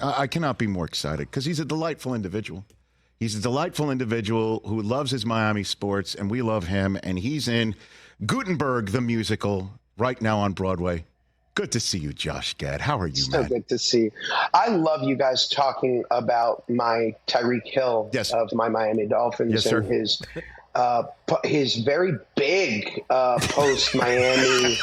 I cannot be more excited because he's a delightful individual. He's a delightful individual who loves his Miami sports, and we love him. And he's in Gutenberg, the musical, right now on Broadway. Good to see you, Josh Gad. How are you, man? So good to see you. I love you guys talking about my Tyreek Hill of my Miami Dolphins and his very big post-Miami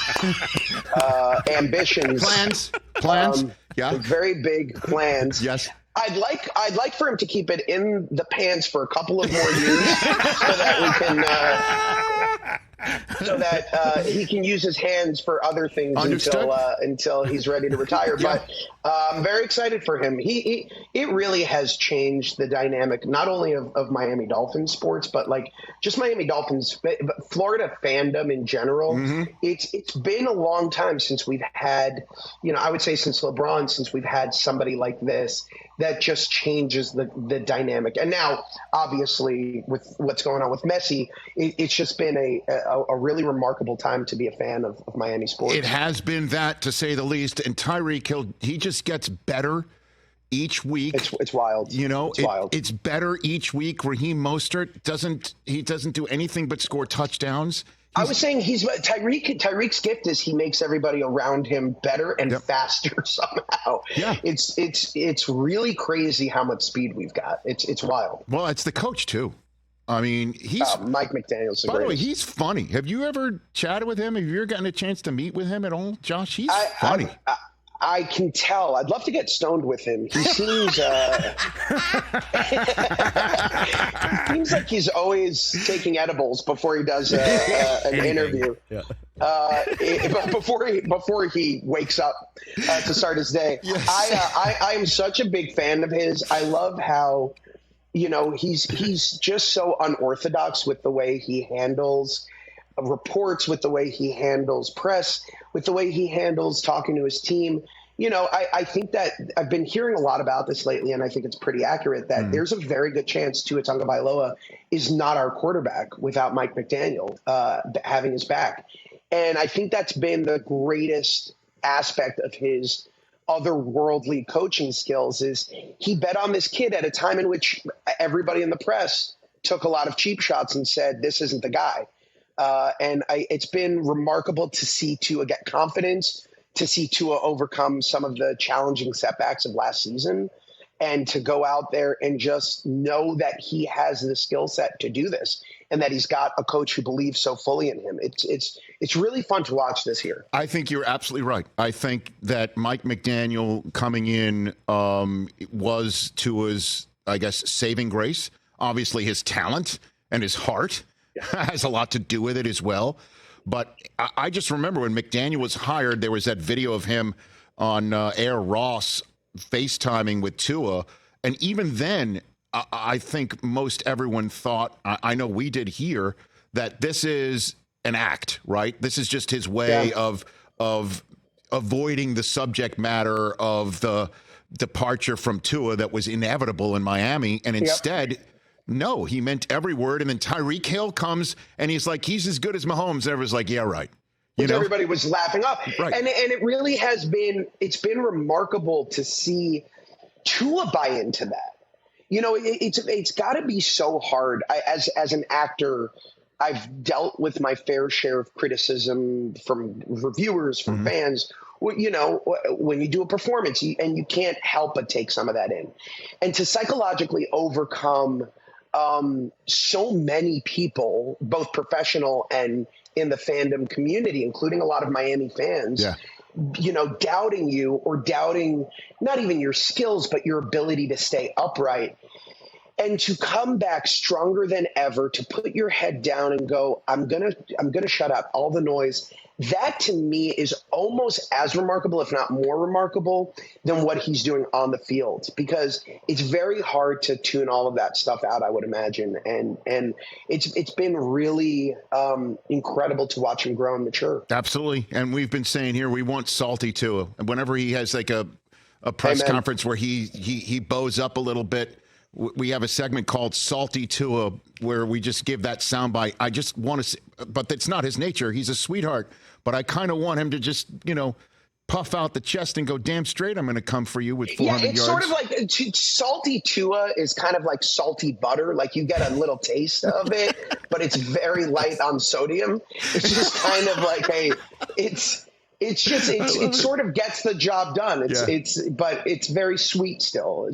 ambitions. Plans. Very big plans. Yes. I'd like for him to keep it in the pants for a couple of more years so that we can he can use his hands for other things until he's ready to retire. Yeah. But I'm very excited for him. It really has changed the dynamic not only of Miami Dolphins sports, but like just Miami Dolphins, Florida fandom in general. Mm-hmm. It's been a long time since we've had, I would say since LeBron, since we've had somebody like this that just changes the dynamic. And now, obviously, with what's going on with Messi, it's just been a really remarkable time to be a fan of Miami sports. It has been that, to say the least. And Tyreek Hill, he just gets better each week. It's wild. It's wild. It's better each week. Raheem Mostert doesn't do anything but score touchdowns. I was saying Tyreek's gift is he makes everybody around him better and faster somehow. Yeah. It's really crazy how much speed we've got. It's wild. Well, it's the coach too. I mean, he's Mike McDaniel's the By the way, greatest. he's funny. Have you ever chatted with him? Have you ever gotten a chance to meet with him at all, Josh? He's funny. I can tell. I'd love to get stoned with him. He seems seems like he's always taking edibles before he does an interview. Yeah. Before he wakes up to start his day. Yes. I am such a big fan of his. I love how he's just so unorthodox with the way he handles reports, with the way he handles press, with the way he handles talking to his team. I think that I've been hearing a lot about this lately, and I think it's pretty accurate that there's a very good chance Tua Tagovailoa is not our quarterback without Mike McDaniel having his back. And I think that's been the greatest aspect of his otherworldly coaching skills is he bet on this kid at a time in which everybody in the press took a lot of cheap shots and said, this isn't the guy. It's been remarkable to see Tua get confidence, to see Tua overcome some of the challenging setbacks of last season, and to go out there and just know that he has the skill set to do this and that he's got a coach who believes so fully in him. It's really fun to watch this year. I think you're absolutely right. I think that Mike McDaniel coming in was Tua's, I guess, saving grace. Obviously, his talent and his heart has a lot to do with it as well. But I just remember when McDaniel was hired, there was that video of him on Air Ross FaceTiming with Tua. And even then, I think most everyone thought, I know we did here, that this is an act, right? This is just his way of avoiding the subject matter of the departure from Tua that was inevitable in Miami. And instead, no, he meant every word. And then Tyreek Hill comes and he's like, he's as good as Mahomes. And everyone's like, yeah, right. Everybody was laughing up. Right. And it really has been, it's been remarkable to see Tua buy into that. It's got to be so hard. As an actor, I've dealt with my fair share of criticism from reviewers, from fans. When you do a performance and you can't help but take some of that in. And to psychologically overcome so many people, both professional and in the fandom community, including a lot of Miami fans, doubting you or doubting not even your skills, but your ability to stay upright, and to come back stronger than ever, to put your head down and go, I'm gonna shut up all the noise. That to me is almost as remarkable, if not more remarkable, than what he's doing on the field, because it's very hard to tune all of that stuff out, I would imagine. And it's been really incredible to watch him grow and mature. Absolutely. And we've been saying here, we want salty Tua. Whenever he has like a press conference where he bows up a little bit, we have a segment called Salty Tua where we just give that soundbite. I just want to, but that's not his nature. He's a sweetheart, but I kind of want him to just, puff out the chest and go damn straight. I'm going to come for you with 400 Yeah, it's yards. sort of like salty Tua is kind of like salty butter. Like you get a little taste of it, but it's very light on sodium. It's just kind of like it sort of gets the job done. But it's very sweet still.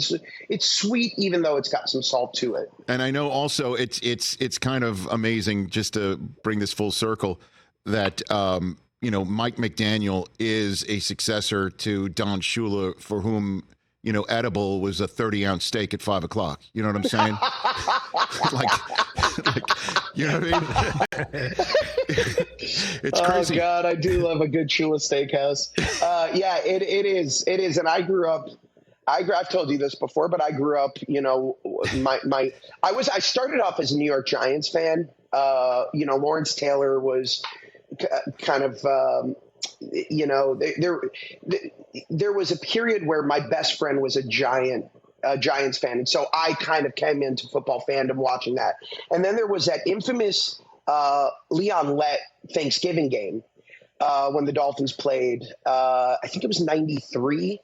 It's sweet even though it's got some salt to it. And I know also it's kind of amazing, just to bring this full circle, that Mike McDaniel is a successor to Don Shula, for whom, edible was a 30-ounce steak at 5 o'clock. You know what I'm saying? like, you know what I mean? It's crazy. Oh God, I do love a good Shula steakhouse. Yeah, it is. It is. And I grew up, I've told you this before, but I grew up, I started off as a New York Giants fan. Lawrence Taylor was kind of, there was a period where my best friend was a Giants fan. And so I kind of came into football fandom watching that. And then there was that infamous Leon Lett Thanksgiving game when the Dolphins played, I think it was 93.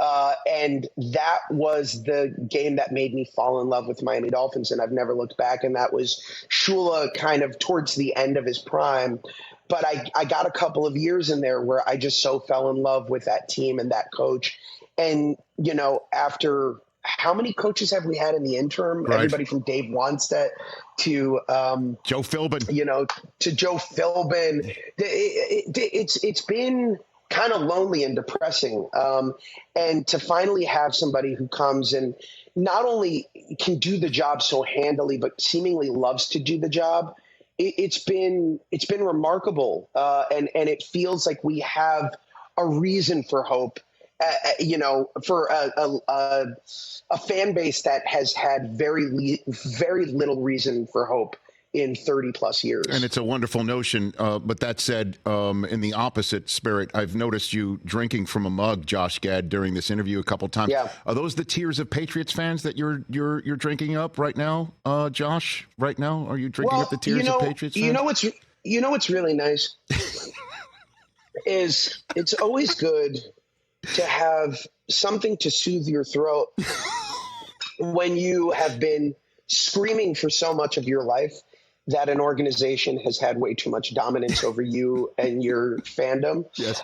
And that was the game that made me fall in love with Miami Dolphins. And I've never looked back. And that was Shula kind of towards the end of his prime. But I got a couple of years in there where I just so fell in love with that team and that coach. And, after how many coaches have we had in the interim? Right. Everybody from Dave Wanstead to Joe Philbin, to Joe Philbin. It's been kind of lonely and depressing. And to finally have somebody who comes and not only can do the job so handily, but seemingly loves to do the job. It's been remarkable, and it feels like we have a reason for hope, for a fan base that has had very little reason for hope in 30 plus years. And it's a wonderful notion. But that said, in the opposite spirit, I've noticed you drinking from a mug, Josh Gad, during this interview a couple times. Yeah. Are those the tears of Patriots fans that you're drinking up right now, Josh? Right now, are you drinking up the tears of Patriots fans? You know what's really nice is it's always good to have something to soothe your throat when you have been screaming for so much of your life that an organization has had way too much dominance over you and your fandom. Yes.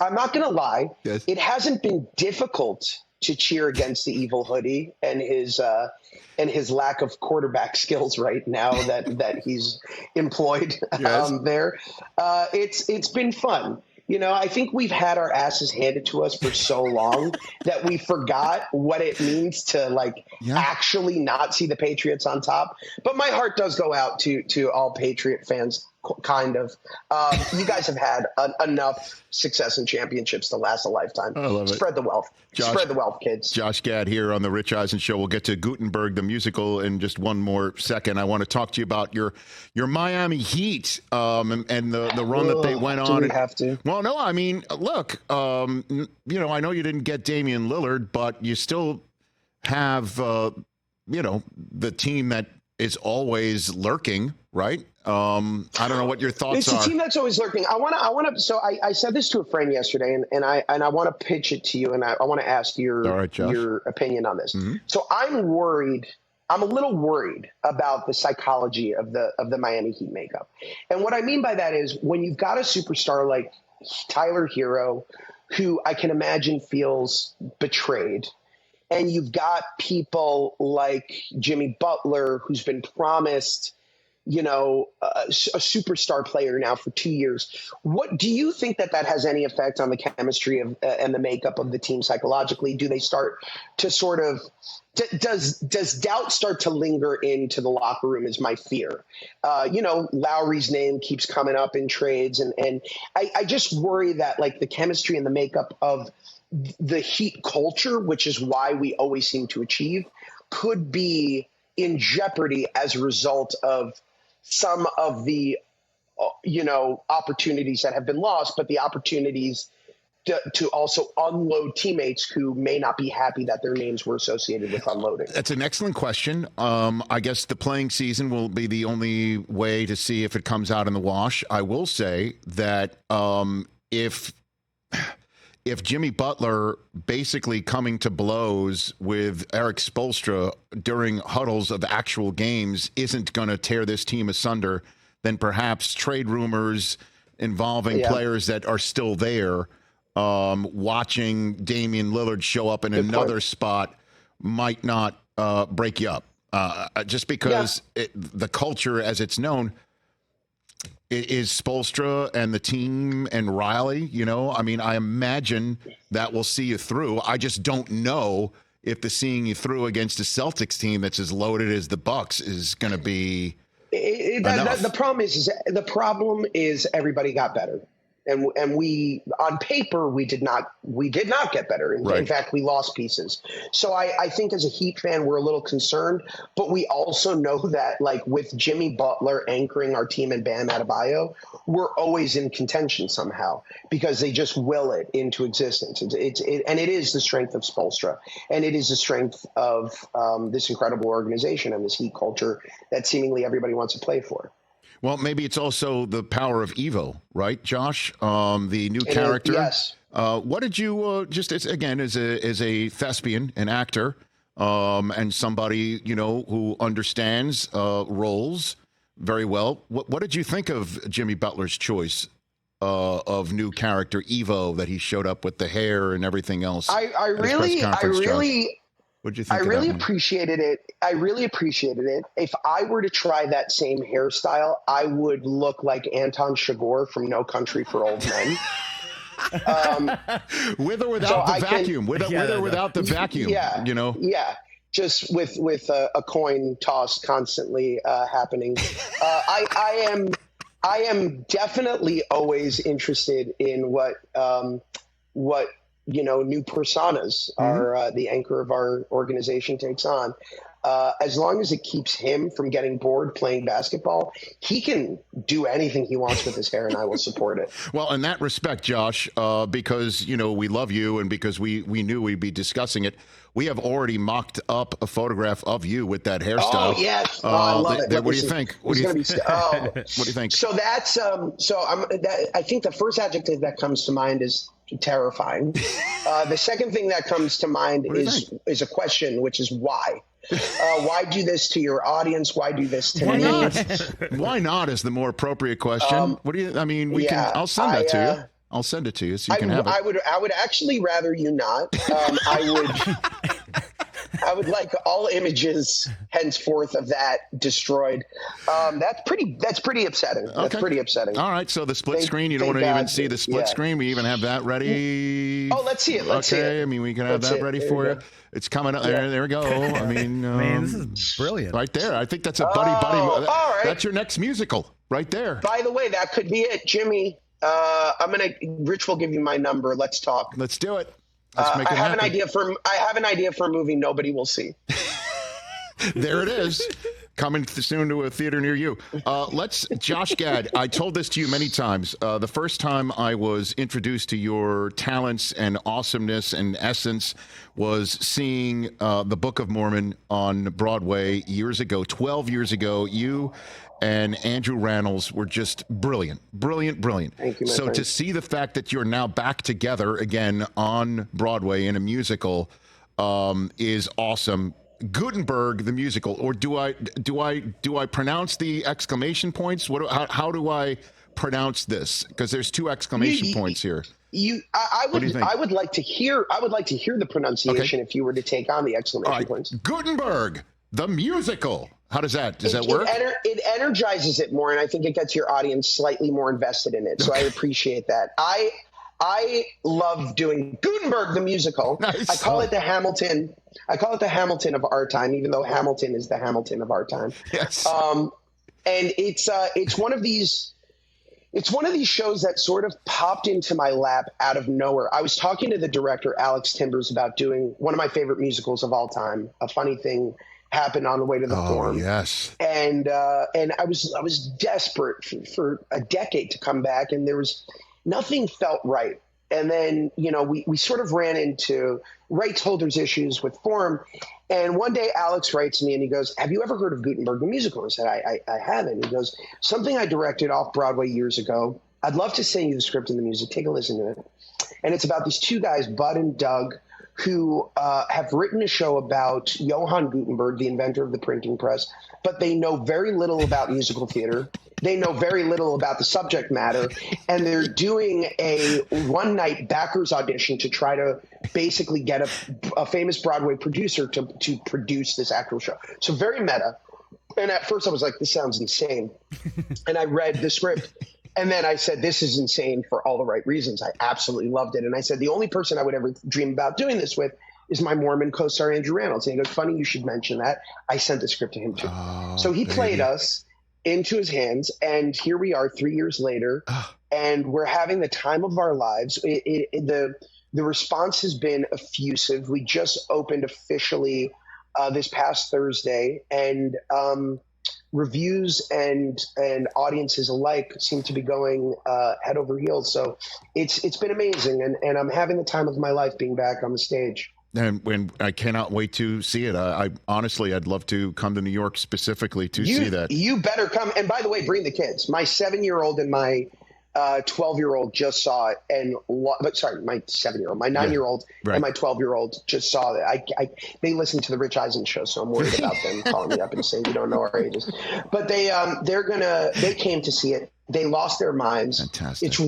I'm not going to lie. Yes. It hasn't been difficult to cheer against the evil hoodie and his lack of quarterback skills right now that he's employed there. It's been fun. I think we've had our asses handed to us for so long that we forgot what it means to actually not see the Patriots on top. But my heart does go out to all Patriot fans, kind of. You guys have had enough success and championships to last a lifetime. I love it. Spread the wealth. Spread the wealth, kids. Josh Gad here on the Rich Eisen Show. We'll get to Gutenberg, the musical, in just one more second. I want to talk to you about your Miami Heat and the run that they went on. Do we have to? Well, no, I mean, look, I know you didn't get Damian Lillard, but you still have, the team that is always lurking, right? I don't know what your thoughts are. It's a team that's always lurking. I want to. So I said this to a friend yesterday, and I want to pitch it to you, and I want to ask your opinion on this. Mm-hmm. So I'm worried. I'm a little worried about the psychology of the Miami Heat makeup, and what I mean by that is when you've got a superstar like Tyler Hero, who I can imagine feels betrayed. And you've got people like Jimmy Butler, who's been promised, a superstar player now for 2 years. What do you think that has any effect on the chemistry of and the makeup of the team psychologically? Do they start to sort of does doubt start to linger into the locker room? Is my fear. Lowry's name keeps coming up in trades, and I just worry that the chemistry and the makeup of the Heat culture, which is why we always seem to achieve, could be in jeopardy as a result of some of the, opportunities that have been lost, but the opportunities to also unload teammates who may not be happy that their names were associated with unloading. That's an excellent question. I guess the playing season will be the only way to see if it comes out in the wash. I will say that if if Jimmy Butler basically coming to blows with Eric Spoelstra during huddles of actual games isn't going to tear this team asunder, then perhaps trade rumors involving players that are still there, watching Damian Lillard show up in another spot might not break you up. Just because the culture as it's known is Spoelstra and the team and Riley, I mean, I imagine that will see you through. I just don't know if the seeing you through against a Celtics team that's as loaded as the Bucks is going to be enough. The problem is everybody got better. And we, on paper, we did not get better. In fact, we lost pieces. So I think as a Heat fan, we're a little concerned, but we also know that, like, with Jimmy Butler anchoring our team and Bam Adebayo, we're always in contention somehow because they just will it into existence. And it is the strength of Spoelstra, and it is the strength of this incredible organization and this Heat culture that seemingly everybody wants to play for. Well, maybe it's also the power of Evo, right, Josh? The new character. Yes. What did you just as a thespian, an actor, and somebody who understands roles very well? What did you think of Jimmy Butler's choice of new character Evo that he showed up with the hair and everything else? I really What'd you think? I really appreciated it. If I were to try that same hairstyle, I would look like Anton Chigurh from No Country for Old Men. With or without the vacuum. With or without the vacuum. Yeah. Yeah. Just with a coin toss constantly happening. I am definitely always interested in what new personas are the anchor of our organization takes on. As long as it keeps him from getting bored playing basketball, he can do anything he wants with his hair, and I will support it. Well, in that respect, Josh, because, we love you and because we knew we'd be discussing it, we have already mocked up a photograph of you with that hairstyle. Oh, yes. I love it. What do you think? What do you think? So that's I think the first adjective that comes to mind is terrifying. The second thing that comes to mind is a question, which is why? Why do this to your audience? Why do this to me? Why not is the more appropriate question. What do you? I mean, I'll send that to you. I'll send it to you so you can have it. I would actually rather you not. I would like all images henceforth of that destroyed. That's pretty upsetting. That's pretty upsetting. All right. So the split screen, you don't want to even see the split screen. We even have that ready. Oh, let's see it. Let's see it. I mean, we can have that ready for you. It's coming up. Yeah. There we go. I mean, man, this is brilliant. Right there. I think that's a buddy. All right. That's your next musical right there. By the way, that could be it, Jimmy. Rich will give you my number. Let's talk. Let's do it. Let's make it happen. I have an idea for a movie nobody will see. There it is. Coming soon to a theater near you. Josh Gad, I told this to you many times. The first time I was introduced to your talents and awesomeness and essence was seeing the Book of Mormon on Broadway years ago, 12 years ago. You and Andrew Rannells were just brilliant. Thank you, my friend. To see the fact that you're now back together again on Broadway in a musical is awesome. Gutenberg, the musical, or do I pronounce the exclamation points? How do I pronounce this? Because there's two exclamation points here. I would like to hear the pronunciation if you were to take on the exclamation points. Gutenberg, the musical. How does that work? It energizes it more, and I think it gets your audience slightly more invested in it. So I appreciate that. I love doing Gutenberg the musical. Nice. I call it the Hamilton. Of our time, even though Hamilton is the Hamilton of our time. Yes. And it's one of these shows that sort of popped into my lap out of nowhere. I was talking to the director Alex Timbers about doing one of my favorite musicals of all time, A Funny Thing Happened on the Way to the Forum. Yes. And I was desperate for a decade to come back, and there was nothing felt right. And then, we sort of ran into rights holders issues with Forum. And one day Alex writes me and he goes, "Have you ever heard of Gutenberg the musical?" I said, I haven't. He goes, "Something I directed off Broadway years ago. I'd love to sing you the script and the music. Take a listen to it. And it's about these two guys, Bud and Doug, who have written a show about Johann Gutenberg, the inventor of the printing press, but they know very little about musical theater. They know very little about the subject matter, and they're doing a one-night backers audition to try to basically get a famous Broadway producer to produce this actual show. So very meta. And at first I was like, this sounds insane. And I read the script. And then I said, this is insane for all the right reasons. I absolutely loved it. And I said, the only person I would ever dream about doing this with is my Mormon co-star, Andrew Rannells. And he goes, funny you should mention that. I sent the script to him too. Oh, so he played us into his hands. And here we are 3 years later. And we're having the time of our lives. The response has been effusive. We just opened officially this past Thursday. And reviews and audiences alike seem to be going head over heels. So it's been amazing, and I'm having the time of my life being back on the stage. And when I cannot wait to see it. I honestly, I'd love to come to New York specifically to see that. You better come. And by the way, bring the kids. My 7-year-old and my 12-year-old just saw it, and my 7-year-old, my 9-year-old, and my 12-year-old just saw it. They listen to the Rich Eisen Show, so I'm worried about them calling me up and saying you don't know our ages. But they came to see it. They lost their minds. Fantastic. It's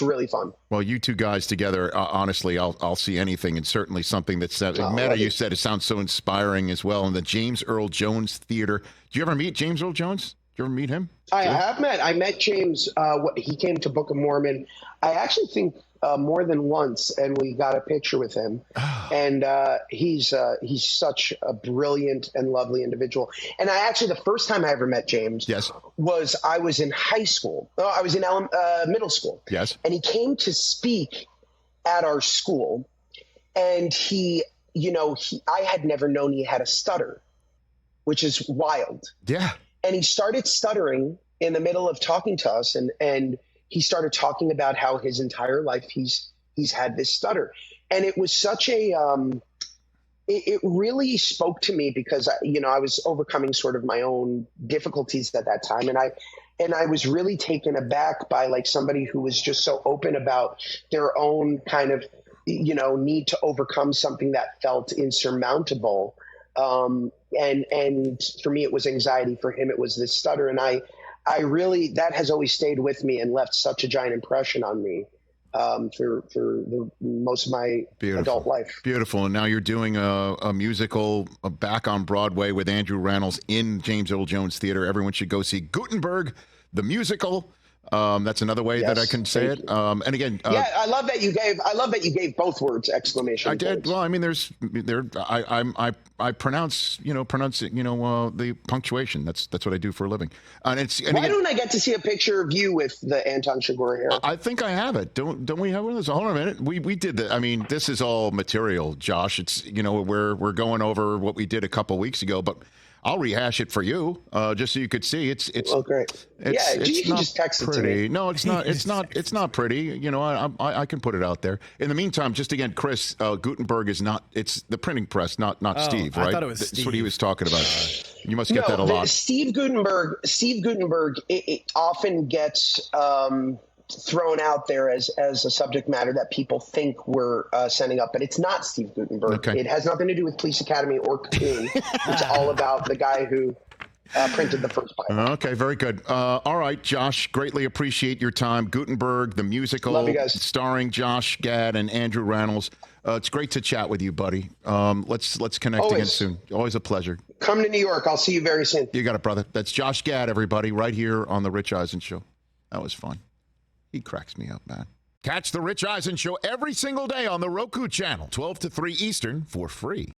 really fun. Well, you two guys together, honestly, I'll see anything, and certainly something that's meta. You said it sounds so inspiring as well. And the James Earl Jones Theater. Did you ever meet James Earl Jones? Did you ever meet him? I met James. He came to Book of Mormon. I actually think more than once, and we got a picture with him. Oh. And he's such a brilliant and lovely individual. And the first time I ever met James was I was in high school. I was in middle school. Yes. And he came to speak at our school, and I had never known he had a stutter, which is wild. Yeah. And he started stuttering in the middle of talking to us, and he started talking about how his entire life he's had this stutter. And it was such a it really spoke to me because I was overcoming sort of my own difficulties at that time, and I was really taken aback by like somebody who was just so open about their own kind of need to overcome something that felt insurmountable. And for me, it was anxiety. For him, it was this stutter. And I really, that has always stayed with me and left such a giant impression on me for most of my adult life. Beautiful. And now you're doing a musical back on Broadway with Andrew Rannells in James Earl Jones Theater. Everyone should go see Gutenberg, the musical. That's another way that I can say it. And again, I love that you gave both words exclamation. I did. Well, I mean, I pronounce the punctuation. That's what I do for a living. And why don't I get to see a picture of you with the Anton Chigurh hair? I think I have it. Don't we have one of those? Hold on a minute. We did that. I mean, this is all material, Josh. It's we're going over what we did a couple weeks ago, but I'll rehash it for you, just so you could see. It's great. You can just text pretty. It to me. No, it's not. It's not pretty. I can put it out there. In the meantime, just again, Chris, Gutenberg is not. It's the printing press, not Steve. Right? I thought it was Steve. That's what he was talking about. You must get that a lot. Steve Gutenberg. It often gets thrown out there as a subject matter that people think we're sending up, but it's not Steve Gutenberg. Okay. It has nothing to do with Police Academy or Cocoon. It's all about the guy who printed the first Bible. Okay, very good. All right, Josh, greatly appreciate your time. Gutenberg, the musical, love you guys. Starring Josh Gad and Andrew Rannells. It's great to chat with you, buddy. Let's connect again soon. Always a pleasure. Come to New York. I'll see you very soon. You got it, brother. That's Josh Gad, everybody, right here on The Rich Eisen Show. That was fun. He cracks me up, man. Catch The Rich Eisen Show every single day on the Roku channel, 12 to 3 Eastern, for free.